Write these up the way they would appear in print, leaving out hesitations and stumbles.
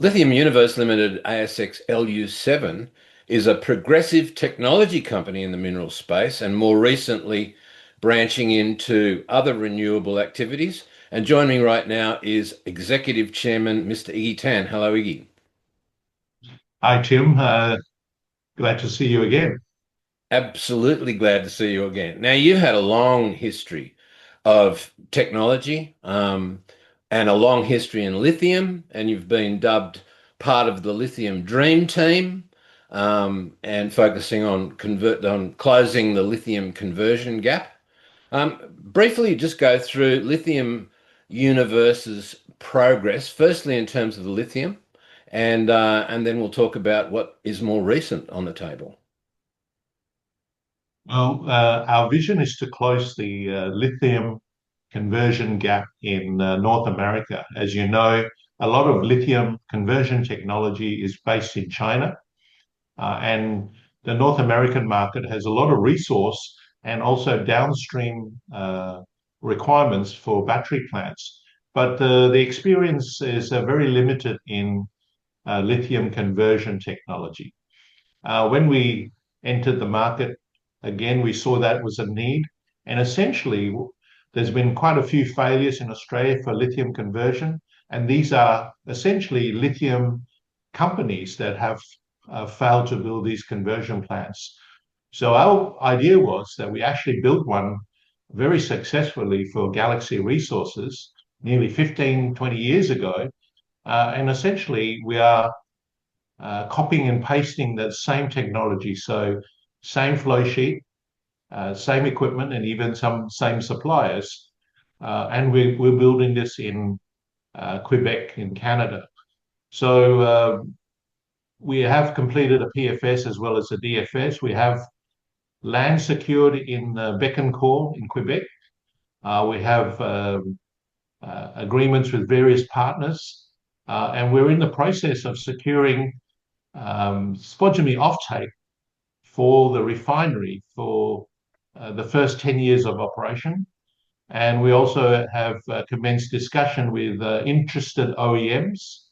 Lithium Universe Limited, ASX LU7, is a progressive technology company in the mineral space and more recently branching into other renewable activities. And joining me right now is Executive Chairman Mr. Iggy Tan. Hello, Iggy. Hi, Tim. Glad to see you again. Absolutely glad to see you again. Now, you've had a long history of technology and a long history in lithium, and you've been dubbed part of the Lithium Dream Team and focusing on closing the lithium conversion gap. Briefly, just go through Lithium Universe's progress, firstly in terms of the lithium, and then we'll talk about what is more recent on the table. Our vision is to close the lithium conversion gap in North America. As you know, a lot of lithium conversion technology is based in China, and the North American market has a lot of resource and also downstream requirements for battery plants. But the experience is very limited in lithium conversion technology. When we entered the market, again, we saw that was a need. And essentially, there's been quite a few failures in Australia for lithium conversion. And these are essentially lithium companies that have failed to build these conversion plants. So our idea was that we actually built one very successfully for Galaxy Resources nearly 15, 20 years ago. And essentially, we are copying and pasting that same technology. So same flow sheet, same equipment, and even some same suppliers. And we're building this in Quebec in Canada. So we have completed a PFS as well as a DFS. We have land secured in Bécancour in Quebec. We have agreements with various partners, and we're in the process of securing spodumene offtake for the refinery for the first 10 years of operation. And we also have commenced discussion with interested OEMs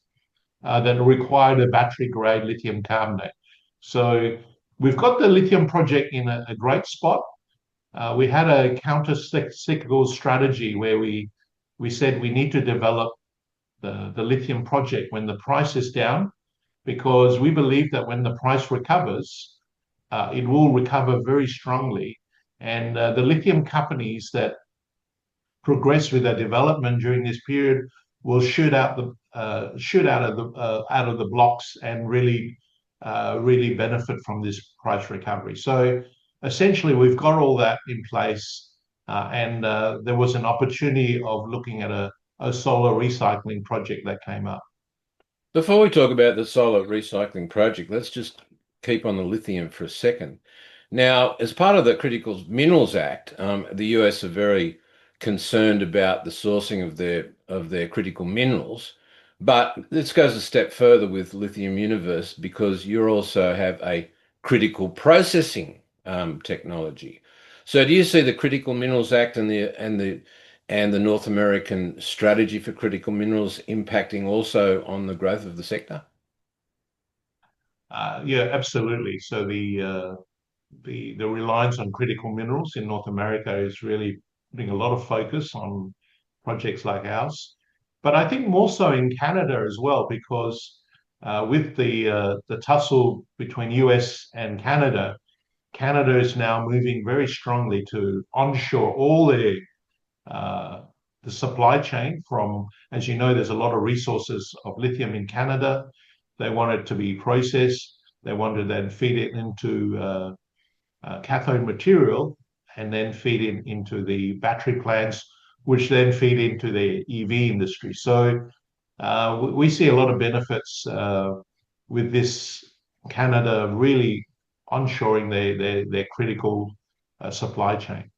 that require the battery grade lithium carbonate. So we've got the lithium project in a great spot. We had a counter-cyclical strategy where we said we need to develop the lithium project when the price is down, because we believe that when the price recovers, it will recover very strongly. And the lithium companies that progress with their development during this period will shoot out of the blocks and really benefit from this price recovery. So essentially, we've got all that in place, and there was an opportunity of looking at a solar recycling project that came up. Before we talk about the solar recycling project, let's just keep on the lithium for a second. Now, as part of the Critical Minerals Act, the US are very concerned about the sourcing of their critical minerals. But this goes a step further with Lithium Universe because you also have a critical processing technology. So, do you see the Critical Minerals Act and the North American strategy for critical minerals impacting also on the growth of the sector? Yeah, absolutely. So the reliance on critical minerals in North America is really putting a lot of focus on projects like ours. But I think more so in Canada as well, because with the tussle between US and Canada, Canada is now moving very strongly to onshore all the supply chain from, as you know, there's a lot of resources of lithium in Canada. They want it to be processed. They want to then feed it into cathode material and then feed it into the battery plants, which then feed into the EV industry. So we see a lot of benefits with this Canada really onshoring their critical supply chain.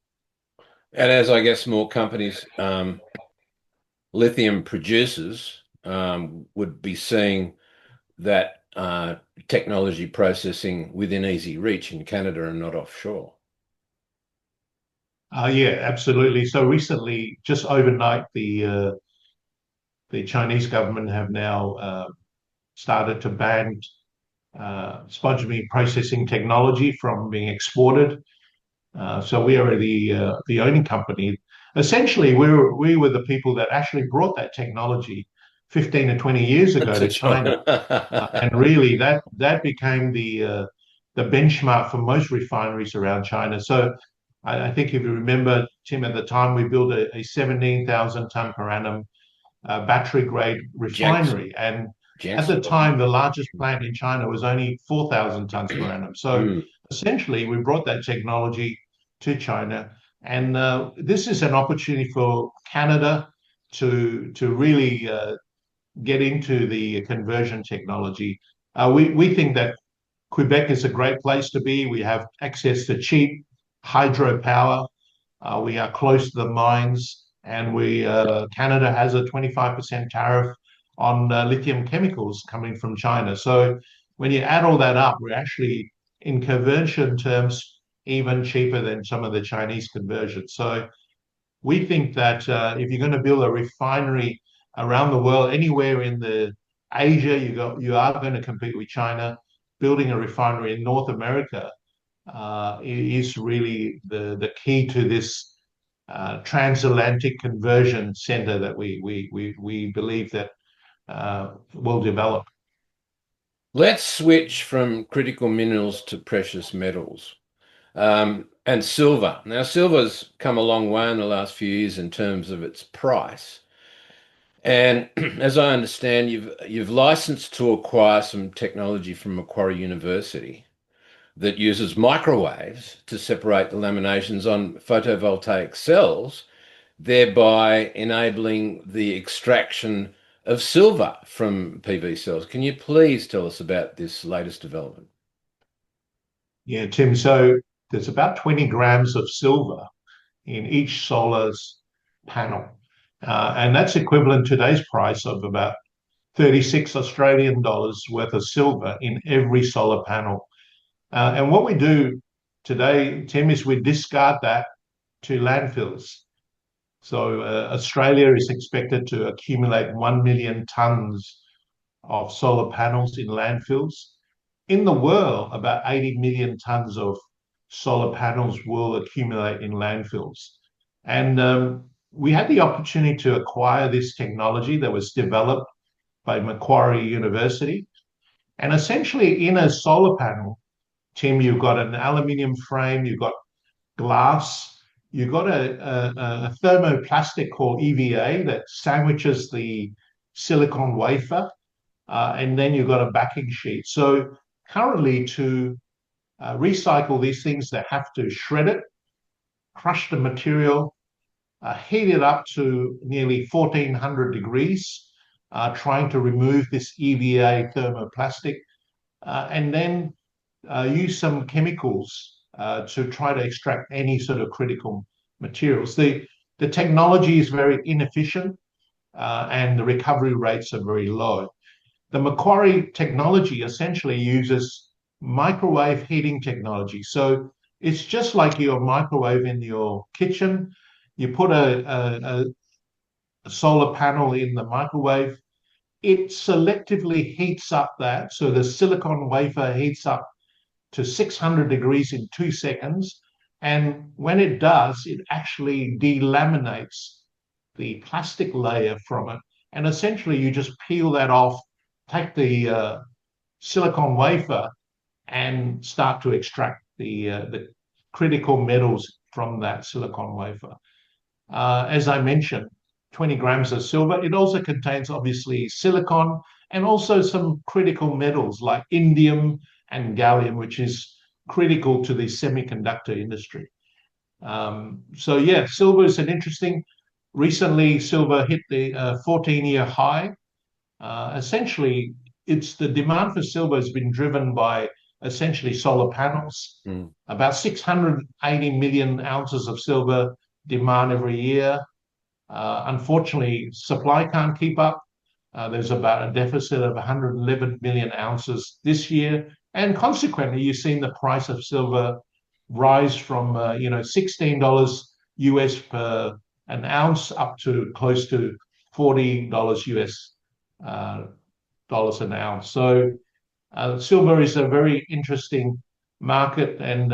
And as I guess more companies, lithium producers, would be seeing that technology processing within easy reach in Canada and not offshore. Yeah, absolutely. So recently, just overnight, the Chinese government have now started to ban spodumene processing technology from being exported. So we are the only company. Essentially, we were the people that actually brought that technology 15 or 20 years ago To to China, China. and really that became the benchmark for most refineries around China. So I think if you remember, Tim, at the time we built a 17,000 ton per annum battery grade Janks, refinery, and at the Jansen, wasn't time the largest plant in China was only 4,000 tons per annum. So it? essentially, we brought that technology to China, and this is an opportunity for Canada to really get into the conversion technology. We think that Quebec is a great place to be. We have access to cheap hydropower. We are close to the mines, and Canada has a 25% tariff on lithium chemicals coming from China. So when you add all that up, we're actually in conversion terms even cheaper than some of the Chinese conversions. So we think that if you're going to build a refinery around the world, anywhere in the Asia, you are going to compete with China. Building a refinery in North America is really the key to this transatlantic conversion center that we believe that will develop. Let's switch from critical minerals to precious metals. And silver. Now, silver's come a long way in the last few years in terms of its price. And as I understand, you've licensed to acquire some technology from Macquarie University that uses microwaves to separate the laminations on photovoltaic cells, thereby enabling the extraction of silver from PV cells. Can you please tell us about this latest development? Yeah, Tim. So there's about 20 grams of silver in each solar's panel. And that's equivalent to today's price of about 36 Australian dollars worth of silver in every solar panel. And what we do today, Tim, is we discard that to landfills. So Australia is expected to accumulate 1 million tons of solar panels in landfills. In the world, about 80 million tons of solar panels will accumulate in landfills. And we had the opportunity to acquire this technology that was developed by Macquarie University. And essentially, in a solar panel, Tim, you've got an aluminium frame, you've got glass, you've got a thermoplastic called EVA that sandwiches the silicon wafer, and then you've got a backing sheet. So currently, to recycle these things, they have to shred it, crush the material, heat it up to nearly 1400 degrees, trying to remove this EVA thermoplastic, and then use some chemicals to try to extract any sort of critical materials. The technology is very inefficient, and the recovery rates are very low. The Macquarie technology essentially uses microwave heating technology. So it's just like your microwave in your kitchen. You put a solar panel in the microwave, it selectively heats up that. So the silicon wafer heats up to 600 degrees in 2 seconds. And when it does, it actually delaminates the plastic layer from it. And essentially, you just peel that off, take the silicon wafer, and start to extract the critical metals from that silicon wafer. As I mentioned, 20 grams of silver. It also contains obviously silicon and also some critical metals like indium and gallium, which is critical to the semiconductor industry. So yeah, silver is an interesting. Recently, silver hit the 14-year high. Essentially, it's the demand for silver has been driven by essentially solar panels. About 680 million ounces of silver demand every year. Unfortunately, supply can't keep up. There's about a deficit of 111 million ounces this year, and consequently, you've seen the price of silver rise from $16 US per an ounce up to close to $40 US an ounce. So silver is a very interesting market, and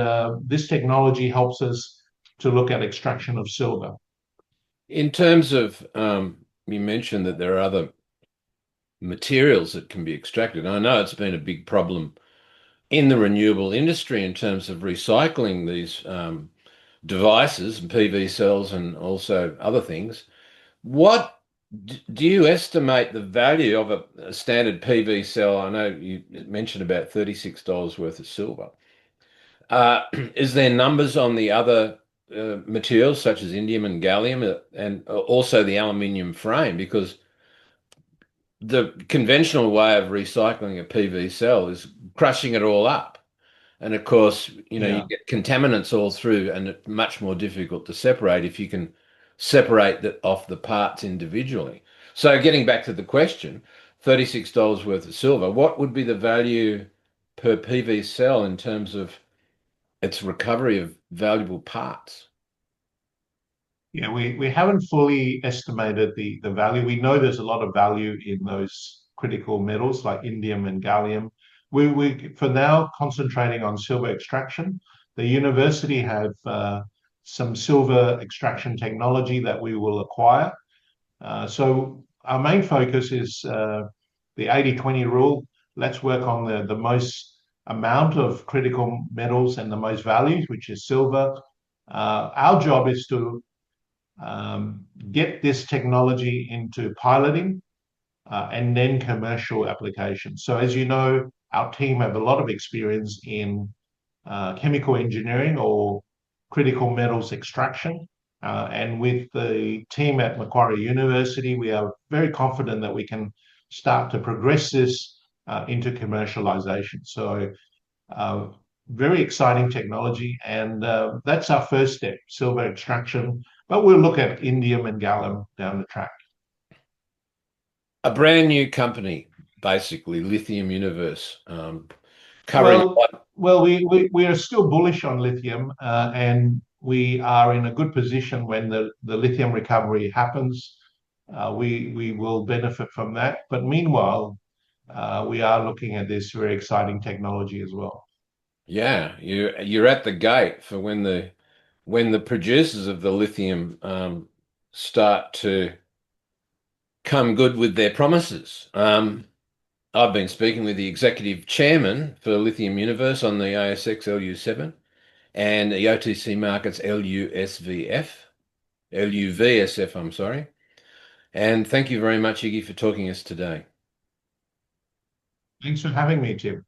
this technology helps us to look at extraction of silver. In terms of, you mentioned that there are other materials that can be extracted. I know it's been a big problem in the renewable industry in terms of recycling these devices and PV cells and also other things. What do you estimate the value of a standard PV cell? I know you mentioned about $36 worth of silver. Is there numbers on the other materials such as indium and gallium and also the aluminium frame? Because the conventional way of recycling a PV cell is crushing it all up. And of course, you Yeah. get contaminants all through, and it's much more difficult to separate if you can separate off the parts individually. So, getting back to the question, $36 worth of silver, what would be the value per PV cell in terms of its recovery of valuable parts? Yeah, we haven't fully estimated the value. We know there's a lot of value in those critical metals like indium and gallium. We for now concentrating on silver extraction. The university have some silver extraction technology that we will acquire. So our main focus is the 80-20 rule. Let's work on the most amount of critical metals and the most values, which is silver. Our job is to get this technology into piloting and then commercial application. So as you know, our team have a lot of experience in chemical engineering or critical metals extraction. And with the team at Macquarie University, we are very confident that we can start to progress this into commercialization. So very exciting technology, and that's our first step, silver extraction. But we'll look at indium and gallium down the track. A brand new company, basically, Lithium Universe, covering Well, what? we are still bullish on lithium, and we are in a good position when the lithium recovery happens. We will benefit from that. But meanwhile, we are looking at this very exciting technology as well. Yeah, you're at the gate for when the producers of the lithium start to come good with their promises. I've been speaking with the executive chairman for Lithium Universe on the ASX LU7 and the OTC markets LUSVF, LUVSF, I'm sorry. And thank you very much, Iggy, for talking to us today. Thanks for having me, Tim.